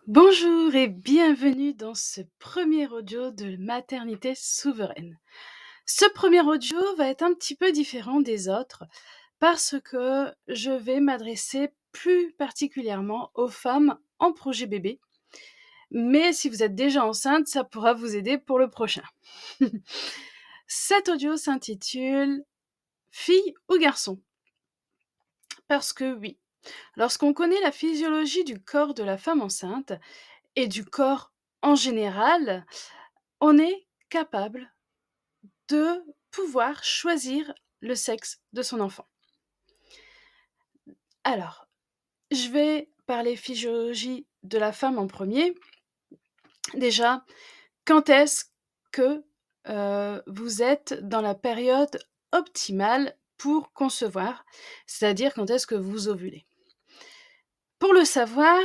Bonjour et bienvenue dans ce premier audio de Maternité souveraine. Ce premier audio va être un petit peu différent des autres parce que je vais m'adresser plus particulièrement aux femmes en projet bébé. Mais si vous êtes déjà enceinte, ça pourra vous aider pour le prochain. Cet audio s'intitule Fille ou garçon? Parce que oui, lorsqu'on connaît la physiologie du corps de la femme enceinte et du corps en général, on est capable de pouvoir choisir le sexe de son enfant. Alors, je vais parler physiologie de la femme en premier. Déjà, quand est-ce que, vous êtes dans la période optimale pour concevoir? C'est-à-dire quand est-ce que vous ovulez? Pour le savoir,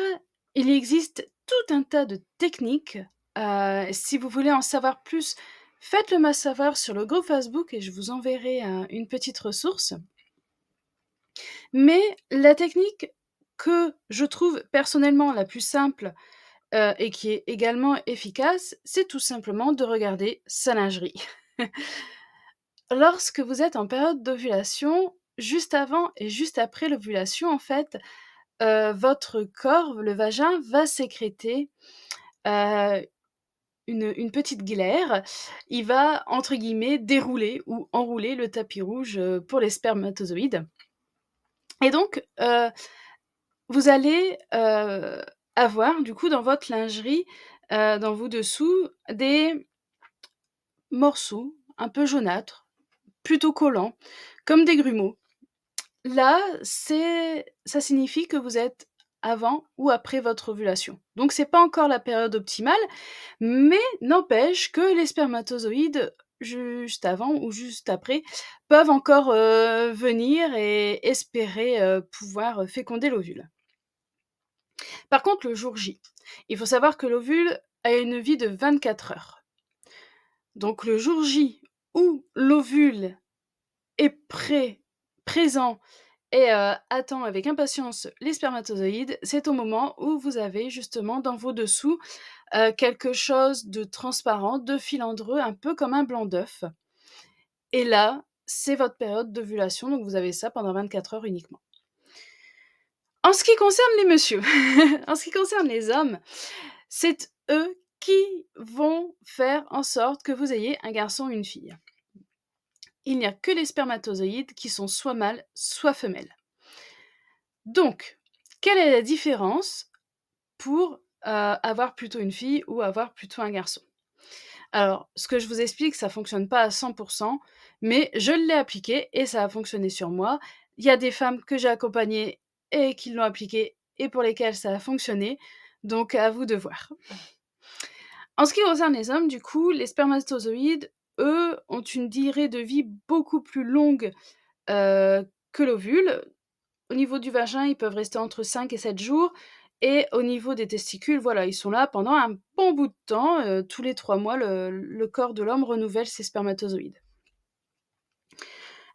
il existe tout un tas de techniques. Si vous voulez en savoir plus, faites-le moi savoir sur le groupe Facebook et je vous enverrai, une petite ressource. Mais la technique que je trouve personnellement la plus simple, et qui est également efficace, c'est tout simplement de regarder sa lingerie. Lorsque vous êtes en période d'ovulation, juste avant et juste après l'ovulation, en fait, votre corps, le vagin, va sécréter, heu, une petite glaire. Il va, entre guillemets, «dérouler» ou enrouler le tapis rouge, pour les spermatozoïdes et donc vous allez, avoir du coup dans votre lingerie, dans vos dessous, des morceaux un peu jaunâtres, plutôt collants, comme des grumeaux. Là, ça signifie que vous êtes avant ou après votre ovulation. Donc c'est pas encore la période optimale, mais n'empêche que les spermatozoïdes, juste avant ou juste après, peuvent encore, venir et espérer, pouvoir, féconder l'ovule. Par contre, le jour J, il faut savoir que l'ovule a une vie de 24 heures. Donc le jour J où l'ovule est présent et attend avec impatience les spermatozoïdes, c'est au moment où vous avez justement dans vos dessous, quelque chose de transparent, de filandreux, un peu comme un blanc d'œuf et là, c'est votre période d'ovulation, donc vous avez ça pendant 24 heures uniquement. En ce qui concerne les messieurs, en ce qui concerne les hommes, c'est eux qui vont faire en sorte que vous ayez un garçon ou une fille. Il n'y a que les spermatozoïdes qui sont soit mâles, soit femelles. Donc, quelle est la différence pour, avoir plutôt une fille ou avoir plutôt un garçon? Alors, ce que je vous explique, ça fonctionne pas à 100 mais je l'ai appliqué et ça a fonctionné sur moi. Il y a des femmes que j'ai accompagnées et qui l'ont appliqué et pour lesquelles ça a fonctionné, donc à vous de voir. En ce qui concerne les hommes, du coup, les spermatozoïdes, eux, ont une durée de vie beaucoup plus longue, que l'ovule. Au niveau du vagin, ils peuvent rester entre 5 et 7 jours et au niveau des testicules, voilà, ils sont là pendant un bon bout de temps, tous les 3 mois, le corps de l'homme renouvelle ses spermatozoïdes.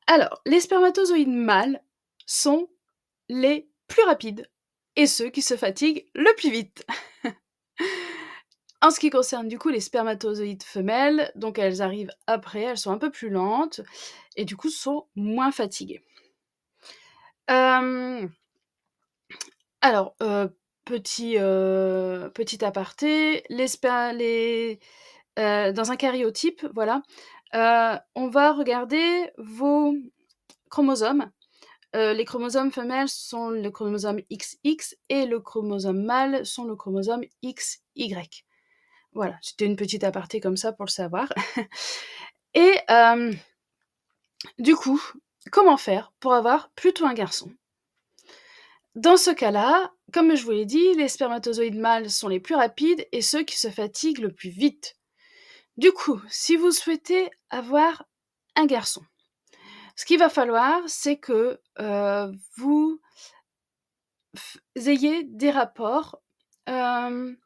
Alors, les spermatozoïdes mâles sont les plus rapides et ceux qui se fatiguent le plus vite. En ce qui concerne du coup les spermatozoïdes femelles, donc elles arrivent après, elles sont un peu plus lentes et du coup sont moins fatiguées. Hem, alors, petit aparté, dans un karyotype, voilà, on va regarder vos chromosomes. Les chromosomes femelles sont le chromosome XX et le chromosome mâle sont le chromosome XY. Voilà, c'était une petite aparté comme ça pour le savoir. Et du coup, comment faire pour avoir plutôt un garçon? Dans ce cas-là, comme je vous l'ai dit, les spermatozoïdes mâles sont les plus rapides et ceux qui se fatiguent le plus vite. Du coup, si vous souhaitez avoir un garçon, ce qu'il va falloir, c'est que, vous ayez des rapports, hem,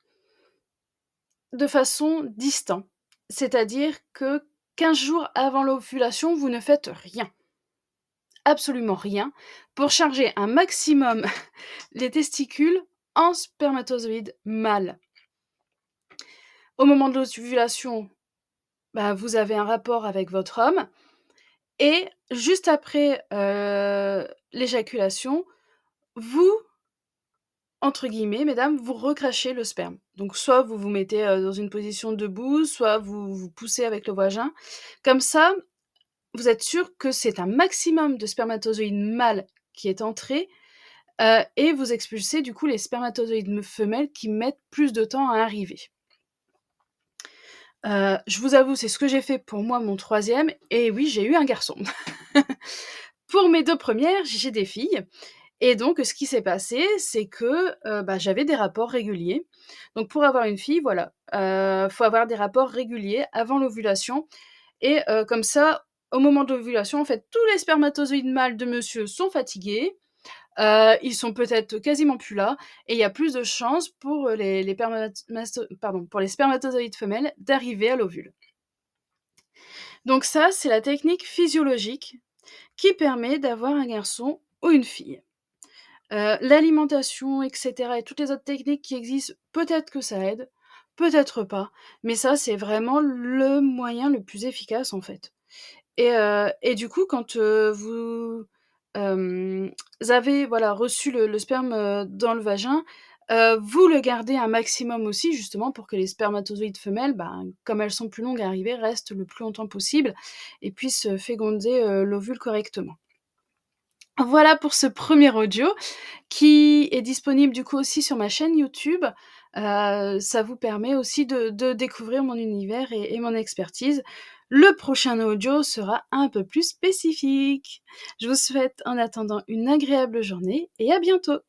de façon distant. C'est-à-dire que 15 jours avant l'ovulation, vous ne faites rien, absolument rien, pour charger un maximum les testicules en spermatozoïdes mâles. Au moment de l'ovulation, bah, vous avez un rapport avec votre homme et juste après, l'éjaculation, vous, entre guillemets, mesdames, vous recrachez le sperme. Donc soit vous vous mettez, dans une position debout, soit vous vous poussez avec le vagin. Comme ça, vous êtes sûr que c'est un maximum de spermatozoïdes mâles qui est entré, et vous expulsez du coup les spermatozoïdes femelles qui mettent plus de temps à arriver. Je vous avoue, c'est ce que j'ai fait pour moi, mon 3e et oui, j'ai eu un garçon. Pour mes 2 premières, j'ai des filles et donc ce qui s'est passé, c'est que, bah, j'avais des rapports réguliers. Donc pour avoir une fille, voilà, faut avoir des rapports réguliers avant l'ovulation et comme ça, au moment de l'ovulation, en fait, tous les spermatozoïdes mâles de monsieur sont fatigués, ils sont peut-être quasiment plus là et il y a plus de chances pour, pour les spermatozoïdes femelles d'arriver à l'ovule. Donc ça, c'est la technique physiologique qui permet d'avoir un garçon ou une fille. L'alimentation et cetera et toutes les autres techniques qui existent, peut-être que ça aide, peut-être pas, mais ça, c'est vraiment le moyen le plus efficace, en fait. Et du coup, quand, vous, avez, voilà, reçu le sperme, dans le vagin, vous le gardez un maximum aussi, justement pour que les spermatozoïdes femelles, ben, comme elles sont plus longues à arriver, restent le plus longtemps possible et puissent, féconder, l'ovule correctement. Voilà pour ce premier audio qui est disponible du coup aussi sur ma chaîne YouTube. Ça vous permet aussi de découvrir mon univers et mon expertise. Le prochain audio sera un peu plus spécifique. Je vous souhaite en attendant une agréable journée et à bientôt!